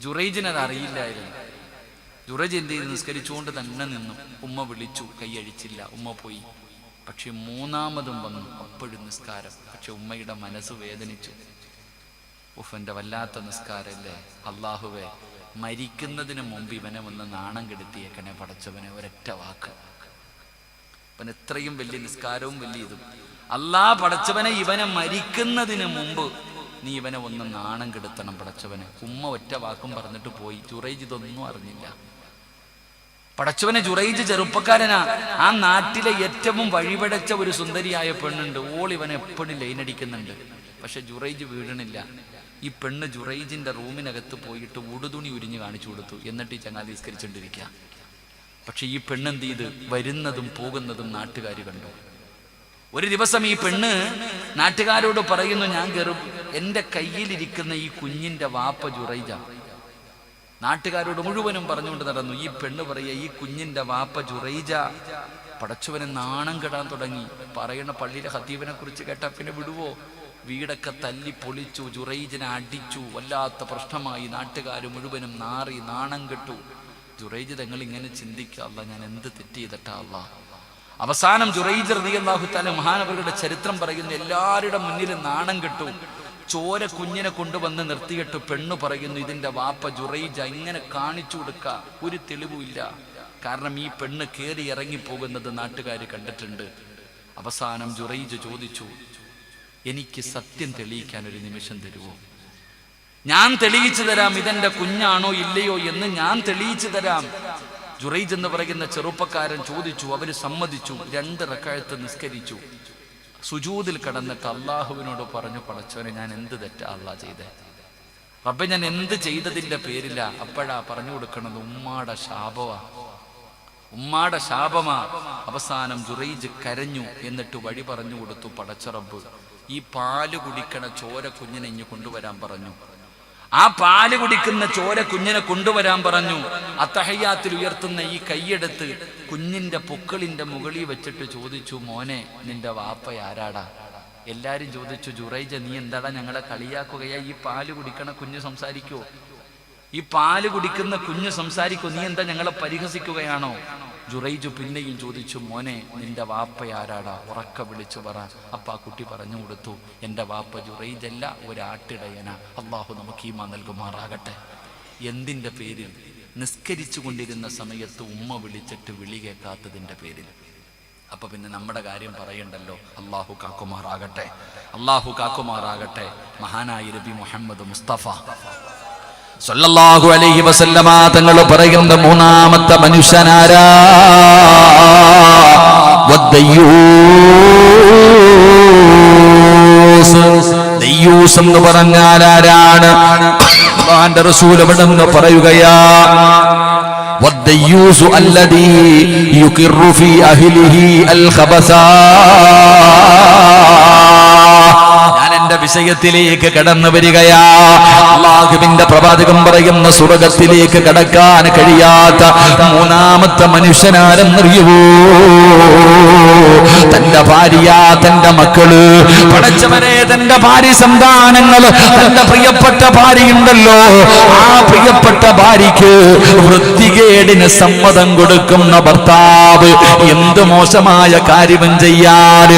ജുറൈജിനത് അറിയില്ലായിരുന്നു. ജുറൈജ് എന്ത് ചെയ്ത് നിസ്കരിച്ചുകൊണ്ട് തന്നെ നിന്നു. ഉമ്മ വിളിച്ചു, കൈ അഴിച്ചില്ല, ഉമ്മ പോയി. പക്ഷെ മൂന്നാമതും വന്നു, അപ്പോഴും നിസ്കാരം. പക്ഷെ ഉമ്മയുടെ മനസ്സ് വേദനിച്ചു. എൻ്റെ വല്ലാത്ത നിസ്കാരല്ലേ അള്ളാഹുവേ, മരിക്കുന്നതിന് മുമ്പ് ഇവനെ ഒന്ന് നാണം കെടുത്തിയേക്കണേ പടച്ചവനെ, ഒരൊറ്റ വാക്ക്. അവൻ എത്രയും വലിയ നിസ്കാരവും വലിയ ഇതും. പടച്ചവനെ, ഇവനെ മരിക്കുന്നതിന് മുമ്പ് നീ ഇവനെ ഒന്ന് നാണം കെടുത്തണം പടച്ചവനെ. ഉമ്മ ഒറ്റ വാക്കും പറഞ്ഞിട്ട് പോയി. ജുറൈജ് ഇതൊന്നും അറിഞ്ഞില്ല. പടച്ചവനെ, ജുറൈജ് ചെറുപ്പക്കാരനാ. ആ നാട്ടിലെ ഏറ്റവും വഴിപടച്ച ഒരു സുന്ദരിയായ പെണ്ണുണ്ട്. ഇവനെ എപ്പോഴും ലൈനടിക്കുന്നുണ്ട്. പക്ഷെ ജുറൈജ് വീഴണില്ല. ഈ പെണ്ണ് ജുറൈജിന്റെ റൂമിനകത്ത് പോയിട്ട് ഉടുതുണി ഉരിഞ്ഞ് കാണിച്ചു കൊടുത്തു. എന്നിട്ട് ഈ ചങ്ങാതി നിസ്കരിച്ചുകൊണ്ടിരിക്കുക. പക്ഷെ ഈ പെണ്ണെന്ത് ചെയ്ത് വരുന്നതും പോകുന്നതും നാട്ടുകാർ കണ്ടു. ഒരു ദിവസം ഈ പെണ്ണ് നാട്ടുകാരോട് പറയുന്നു, ഞാൻ എൻ്റെ കയ്യിലിരിക്കുന്ന ഈ കുഞ്ഞിന്റെ വാപ്പ ജുറൈജ. നാട്ടുകാരോട് മുഴുവനും പറഞ്ഞുകൊണ്ട് നടന്നു. ഈ പെണ്ണ് പറയുക, ഈ കുഞ്ഞിന്റെ വാപ്പ ജുറൈജ. പടച്ചവനെ നാണം കെടാൻ തുടങ്ങി. പറയണ പള്ളിയിലെ ഖതീബിനെ കുറിച്ച് കേട്ടാ പിന്നെ വിടുവോ? വീടൊക്കെ തല്ലി പൊളിച്ചു, ജുറൈജിനെ അടിച്ചു. വല്ലാത്ത പ്രശ്നമായി. നാട്ടുകാർ മുഴുവനും നാറി നാണം കെട്ടു. ജുറൈജ് തങ്ങൾ ഇങ്ങനെ ചിന്തിക്കുക, അല്ലാ ഞാൻ എന്ത് തെറ്റ് ചെയ്തിട്ടാ അല്ലാ. അവസാനം ജുറൈജ് റളിയല്ലാഹു തആല മഹാനവറുകളുടെ ചരിത്രം പറയുന്നു, എല്ലാവരുടെ മുന്നിൽ നാണം കെട്ടു. ചോര കുഞ്ഞിനെ കൊണ്ടുവന്ന് നിർത്തിയിട്ട് പെണ്ണു പറയുന്നു, ഇതിന്റെ വാപ്പ ജുറൈജ്. ഇങ്ങനെ കാണിച്ചു കൊടുക്ക, ഒരു തെളിവുമില്ല. കാരണം ഈ പെണ്ണ് കയറി ഇറങ്ങി പോകുന്നത് നാട്ടുകാർ കണ്ടിട്ടുണ്ട്. അവസാനം ജുറൈജ് ചോദിച്ചു, എനിക്ക് സത്യം തെളിയിക്കാൻ ഒരു നിമിഷം തരുമോ? ഞാൻ തെളിയിച്ചു തരാം, ഇതെന്റെ കുഞ്ഞാണോ ഇല്ലയോ എന്ന് ഞാൻ തെളിയിച്ചു തരാം. ജുറൈജ് എന്ന് പറയുന്ന ചെറുപ്പക്കാരൻ ചോദിച്ചു. അവര് സമ്മതിച്ചു. 2 റക്അത്ത് നിസ്കരിച്ചു. സുജൂദിൽ കിടന്നിട്ട് അള്ളാഹുവിനോട് പറഞ്ഞു, പടച്ചവനെ, ഞാൻ എന്ത് തെറ്റാ അള്ളാ ചെയ്തേ? റബ്ബേ, ഞാൻ എന്ത് ചെയ്തതിന്റെ പേരില്ല? അപ്പോഴാ പറഞ്ഞു കൊടുക്കണത് ഉമ്മാടെ ശാപമാ. അവസാനം ജുറൈജ് കരഞ്ഞു. എന്നിട്ട് വഴി പറഞ്ഞു കൊടുത്തു. പടച്ച റബ്ബ്, ഈ പാല് കുടിക്കണ ചോര കുഞ്ഞിനെ ഇഞ്ഞു കൊണ്ടുവരാൻ പറഞ്ഞു. ആ പാല് കുടിക്കുന്ന ചോര കുഞ്ഞിനെ കൊണ്ടുവരാൻ പറഞ്ഞു. അത്തഹയ്യാത്തിൽ ഉയർത്തുന്ന ഈ കൈയെടുത്ത് കുഞ്ഞിന്റെ പൊക്കിളിന്റെ മുകളിൽ വെച്ചിട്ട് ചോദിച്ചു, മോനെ, നിന്റെ വാപ്പ ആരാടാ? എല്ലാരും ചോദിച്ചു, ജുറൈജ, നീ എന്താടാ ഞങ്ങളെ കളിയാക്കുകയാ? ഈ പാല് കുടിക്കണ കുഞ്ഞ് സംസാരിക്കോ? ഈ പാല് കുടിക്കുന്ന കുഞ്ഞ് സംസാരിക്കോ? നീ എന്താ ഞങ്ങളെ പരിഹസിക്കുകയാണോ? ജുറൈജ് പിന്നെയും ചോദിച്ചു, മോനെ, നിന്റെ വാപ്പ ആരാടാ? ഉറക്ക വിളിച്ചു പറ. അപ്പ ആ കുട്ടി പറഞ്ഞു കൊടുത്തു, എൻ്റെ വാപ്പ ജുറൈജല്ല, ഒരാട്ടിടയനാ. അള്ളാഹു നമുക്ക് ഈമാൻ നൽകുമാറാകട്ടെ. എന്തിൻ്റെ പേരിൽ? നിസ്കരിച്ചു കൊണ്ടിരുന്ന സമയത്ത് ഉമ്മ വിളിച്ചിട്ട് വിളി കേൾക്കാത്തതിൻ്റെ പേരിൽ. അപ്പൊ പിന്നെ നമ്മുടെ കാര്യം പറയണ്ടല്ലോ. അള്ളാഹു കാക്കുമാറാകട്ടെ. മഹാനായ നബി മുഹമ്മദ് മുസ്തഫ സല്ലല്ലാഹു അലൈഹി വസല്ലമ തങ്ങൾ പറയുന്ന മൂന്നാമത്തെ മനുഷ്യനാരാ? ദയ്യൂസ് എന്ന് പറഞ്ഞാൽ ആരാണ്? അല്ലാഹുവിന്റെ റസൂൽ അവിടെന്ന് പറയുകയാ, വദ്ദയ്യൂസു അല്ലദീ യുഖിറു ഫീ അഹ്ലിഹി അൽ ഖബസാ. വിഷയത്തിലേക്ക് കടന്നു വരികയാ. അല്ലാഹുവിന്റെ പ്രവാചകൻ പറയുന്ന സ്വർഗ്ഗത്തിലേക്ക് കടക്കാൻ കഴിയാത്ത മൂന്നാമത്തെ മനുഷ്യനാരെന്നറിയുവോ? തന്റെ ഭാര്യ, തന്റെ മക്കള്, പടച്ചവരെ, തന്റെ ഭാര്യ സന്താനങ്ങൾ, തന്റെ പ്രിയപ്പെട്ട ഭാര്യയുണ്ടല്ലോ, ആ പ്രിയപ്പെട്ട ഭാര്യയ്ക്ക് വൃത്തികേടിന് സമ്മതം കൊടുക്കുന്ന ഭർത്താവ് എന്ത് മോശമായ കാര്യവും ചെയ്യാൻ,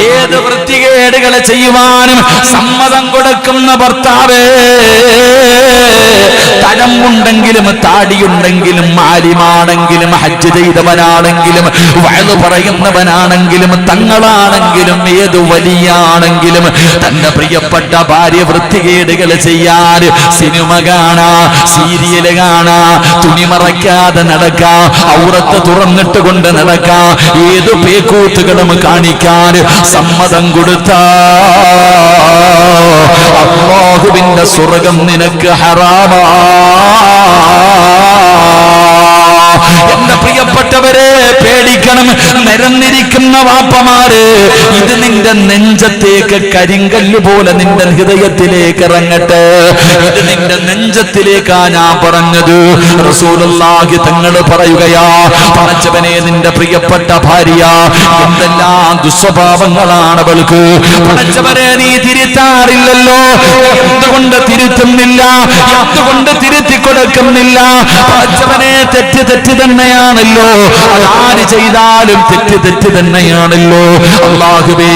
ഏത് വൃത്തികേട് വൃത്തികേടുകൾ ചെയ്യുവാനും സമ്മതം കൊടുക്കുന്ന ഭർത്താവേ, തലമുണ്ടെങ്കിലും താടിയുണ്ടെങ്കിലും ആലിമാണെങ്കിലും ഹജ്ജ് ചെയ്തവനാണെങ്കിലും വഅദ് പറയുന്നവനാണെങ്കിലും തങ്ങളാണെങ്കിലും ഏത് വലിയാണെങ്കിലും തന്റെ പ്രിയപ്പെട്ട ഭാര്യ വൃത്തികേടുകൾ ചെയ്യാൻ സിനിമ കാണാ, സീരിയല് കാണാ, തുണി മറയ്ക്കാതെ നടക്കാ, ഔറത്ത് തുറന്നിട്ട് കൊണ്ട് നടക്കാ, ഏത് പേക്കൂത്തുകളും കാണിക്കാൻ സമ്മതം കൊടുത്താ അല്ലാഹുവിന്റെ സ്വർഗ്ഗം നിനക്ക് ഹറാമാ. എന്റെ പ്രിയപ്പെട്ടവരെ, പേടിക്കണം. നിരന്നിരിക്കുന്ന വാപ്പമാര്, ഇത് നിന്റെ നെഞ്ചത്തേക്ക് കരിങ്കല്ല് പോലെ നിന്റെ ഹൃദയത്തിലേക്ക് ഇറങ്ങട്ടെ. ഇത് നിന്റെ നെഞ്ചത്തിലേക്കാ ഞാൻ പറഞ്ഞത്. റസൂലുള്ളാഹി തങ്ങൾ പറയുകയാ, പടച്ചവനെ, നിന്റെ പ്രിയപ്പെട്ട ഭാര്യ എന്തെല്ലാം ദുസ്വഭാവങ്ങളാണ് അവൾക്ക്. പടച്ചവനെ, നീ തിരുത്താറില്ലല്ലോ, എന്തുകൊണ്ട് തിരുത്തുന്നില്ല, എന്തുകൊണ്ട് തിരുത്തി കൊടുക്കുന്നില്ല? പടച്ചവനെ, തെറ്റ് തന്നെയാണല്ലോ, അതാര് ചെയ്താലും തെറ്റ് തന്നെയാണല്ലോ. അല്ലാഹുവേ,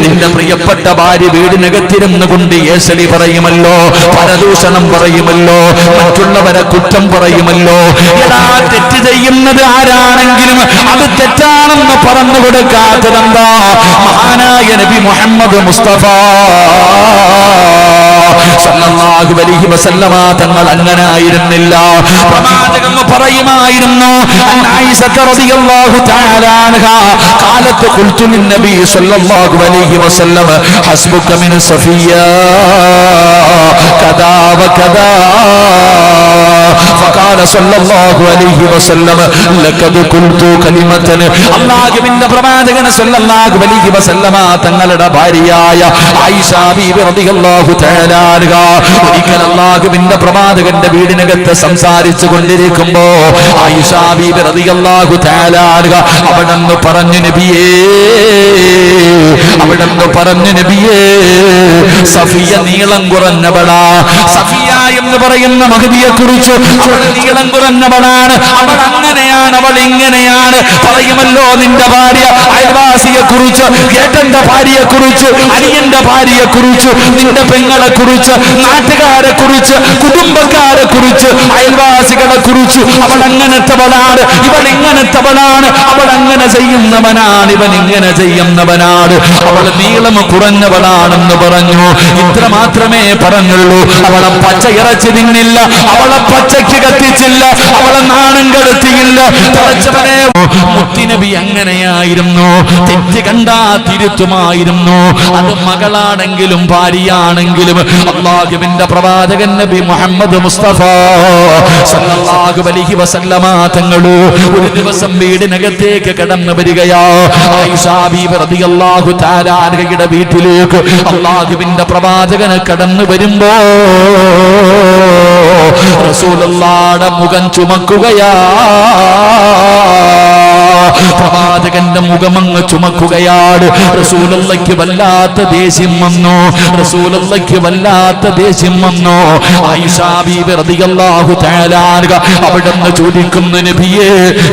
നിന്റെ പ്രിയപ്പെട്ട ഭാര്യ വീടിനകത്തിരുന്നു കൊണ്ട് ഏശലി പറയുമല്ലോ, പരദൂഷണം പറയുമല്ലോ, മറ്റുള്ളവരെ കുറ്റം പറയുമല്ലോ. എടാ, തെറ്റ് ചെയ്യുന്നത് ആരാണെങ്കിലും അത് തെറ്റാണെന്ന് പറഞ്ഞു കൊടുക്കാത്തതെന്താ? മഹാനായ നബി മുഹമ്മദ് മുസ്തഫ സല്ലല്ലാഹു അലൈഹി വസല്ലമ തങ്ങൾ അങ്ങനായിരുന്നില്ല. പ്രവാചകൻ പറയുമായിരുന്നു, ആയിഷ റളിയല്ലാഹു തആല അൻഹാ ഖാലത്ത് ഖുൽതു ലിന്നബി സല്ലല്ലാഹു അലൈഹി വസല്ലം ഹസ്ബുക മിൻ സഫിയ കദാ വകദാ فقال صلى الله عليه وسلم لقد قلت كلمة. അല്ലാഹുവിന്റെ പ്രവാചകൻ സല്ലല്ലാഹു അലൈഹി വസല്ലമ തങ്ങളുടെ ഭാര്യയായ ആയിഷ ബീബി റളിയല്ലാഹു തആല അൻഹാ ഒരിക്കൽ അല്ലാഹുവിന്റെ പ്രവാചകന്റെ വീടിനകത്ത് സംസാരിച്ചു കൊണ്ടിരിക്കുമ്പോ ആയിഷ ബീബി റളിയല്ലാഹു തആല അൻഹാ അവിടെന്ന് പറഞ്ഞു, നബിയേ, അവിടെന്ന് പറഞ്ഞു, നബിയേ, സഫിയ നീളം കുറഞ്ഞവളാ. സഫിയ എന്ന് പറയുന്ന മഹദിയെ കുറിച്ച് അവൾ നീളം കുറഞ്ഞവളാണ്, അവൾ അങ്ങനെയാണ്, അവൾ ഇങ്ങനെയാണ് പറയുമല്ലോ. നിന്റെ ഭാര്യ അയൽവാസിയെ കുറിച്ച്, ഏട്ടന്റെ ഭാര്യയെ കുറിച്ച്, അനിയന്റെ ഭാര്യയെ കുറിച്ച്, നിന്റെ പെങ്ങളെ കുറിച്ച്, നാട്ടുകാരെ കുറിച്ച്, കുടുംബക്കാരെ കുറിച്ച്, അയൽവാസികളെ കുറിച്ച് അവൾ അങ്ങനത്തവളാണ്, ഇവൾ ഇങ്ങനത്തവളാണ്, അവൾ അങ്ങനെ ചെയ്യുന്നവനാണ്, ഇവൻ ഇങ്ങനെ ചെയ്യുന്നവനാണ്, അവൾ നീളം കുറഞ്ഞവളാണെന്ന് പറഞ്ഞു. ഇത്ര മാത്രമേ പറഞ്ഞുള്ളൂ. അവളെ പച്ച ഇറച്ചി തിന്നില്ല, അവളെ പച്ചയ്ക്ക് കത്തിച്ചില്ല, അവളെ നാണം കെടുത്തിയില്ല. പടച്ചവനെ, മുത്തുനബി അങ്ങനെയായിരുന്നു. തെറ്റ് കണ്ടാ തിരുത്തുമായിരുന്നു. അത് മകളാണെങ്കിലും ഭാര്യയാണെങ്കിലും. അല്ലാഹുവിന്റെ പ്രവാചകൻ നബി മുഹമ്മദ് മുസ്തഫ സല്ലല്ലാഹു അലൈഹി വസല്ലമ തങ്ങൾ ഒരു ദിവസം വീടിനകത്തേക്ക് കടന്നു വരികയാ. ആയിഷ ബീബി റളിയല്ലാഹു തആല അൻഹയുടെ വീട്ടിലേക്ക് അല്ലാഹുവിന്റെ പ്രവാചകൻ കടന്നു വരുമ്പോ റസൂലുള്ളാഹിയുടെ മുഖം ചുമക്കുകയാ. പ്രവാചകന്റെ മുഖമങ്ങ് ചുമക്കുകയാണ്. റസൂലുള്ളാഹിക്ക് വല്ലാത്ത ദേഷ്യം വന്നു. റസൂലുള്ളാഹിക്ക് വല്ലാത്ത ദേഷ്യം വന്നു. ആയിഷ ബീബി റളിയല്ലാഹു തആല അൻഹ അവിടുന്ന് ചോദിക്കുന്നു, നബിയേ,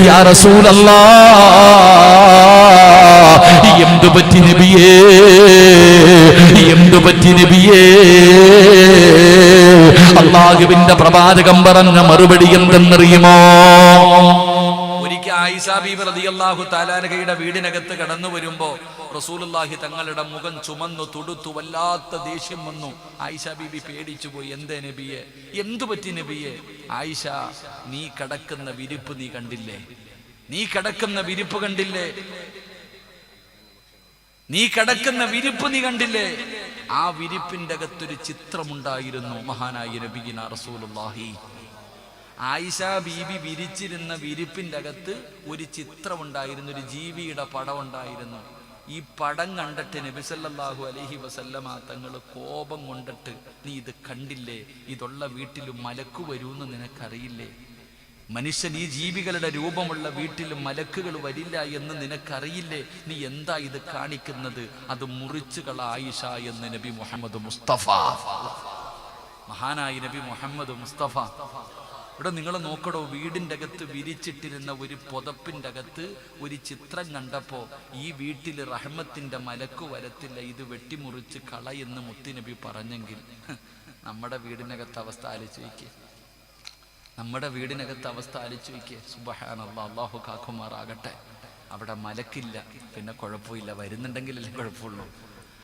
യാ റസൂലല്ലാഹ്, എന്തു പറ്റി നബിയേ, എന്തു പറ്റി നബിയേ? അല്ലാഹുവിന്റെ പ്രവാചകൻ പറഞ്ഞ മറുപടി എന്തെന്നറിയുമോ? ഒരിക്കൽ ആയിഷ ബീബി റളിയല്ലാഹു തആല അൻഹയുടെ വീടിനകത്ത് കടന്നു വരുമ്പോ റസൂലുള്ളാഹി തങ്ങളുടെ മുഖം ചുമന്നു തുടുത്തു. വല്ലാത്ത ദേഷ്യം വന്നു. ആയിഷ ബീബി പേടിച്ചു പോയി. എന്തേ നബിയെ, എന്തു പറ്റി നബിയെ? ആയിഷ, നീ കിടക്കുന്ന വിരിപ്പ് നീ കണ്ടില്ലേ? നീ കിടക്കുന്ന വിരിപ്പ് കണ്ടില്ലേ? നീ കിടക്കുന്ന വിരിപ്പ് നീ കണ്ടില്ലേ? ആ വിരിപ്പിന്റെ അകത്തൊരു ചിത്രമുണ്ടായിരുന്നു. മഹാനായ നബിയിന റസൂലുള്ളാഹി. ആയിഷ ബീബി വിരിച്ചിരുന്ന വിരിപ്പിന്റെ അകത്ത് ഒരു ചിത്രമുണ്ടായിരുന്നു, ഒരു ജീവിയുടെ പടം ഉണ്ടായിരുന്നു. ഈ പടം കണ്ടിട്ട് നബി സല്ലല്ലാഹു അലൈഹി വസല്ലമ തങ്ങൾ കോപം കൊണ്ടിട്ട്, നീ ഇത് കണ്ടില്ലേ? ഇതുള്ള വീട്ടിൽ മലക്ക് വരൂന്ന് നിനക്കറിയില്ലേ? മനുഷ്യൻ ഈ ജീവികളുടെ രൂപമുള്ള വീട്ടിൽ മലക്കുകൾ വരില്ല എന്ന് നിനക്കറിയില്ലേ? നീ എന്താ ഇത് കാണിക്കുന്നത്? അത് മുറിച്ചുകള ആയിഷ എന്ന് നബി മുഹമ്മദ് മുസ്തഫ, മഹാനായി നബി മുഹമ്മദ് മുസ്തഫ ഇവിടെ നിങ്ങൾ നോക്കടോ, വീടിൻ്റെ അകത്ത് വിരിച്ചിട്ടിരുന്ന ഒരു പുതപ്പിൻ്റെ അകത്ത് ഒരു ചിത്രം കണ്ടപ്പോൾ ഈ വീട്ടിൽ റഹ്മത്തിൻ്റെ മലക്കു വരത്തില്ല, ഇത് വെട്ടിമുറിച്ച് കളയെന്ന് മുത്തുനബി പറഞ്ഞെങ്കിൽ നമ്മുടെ വീടിനകത്ത് അവസ്ഥ ആലോചിച്ച് വയ്ക്കുക. നമ്മുടെ വീടിനകത്ത് അവസ്ഥ ആലോചിച്ച് വയ്ക്കുക. സുബ്ഹാനല്ലാഹ്, അല്ലാഹു കാക്കുമാറാകട്ടെ. അവിടെ മലക്കില്ല, പിന്നെ കുഴപ്പമില്ല. വരുന്നുണ്ടെങ്കിലല്ലേ കുഴപ്പമുള്ളൂ.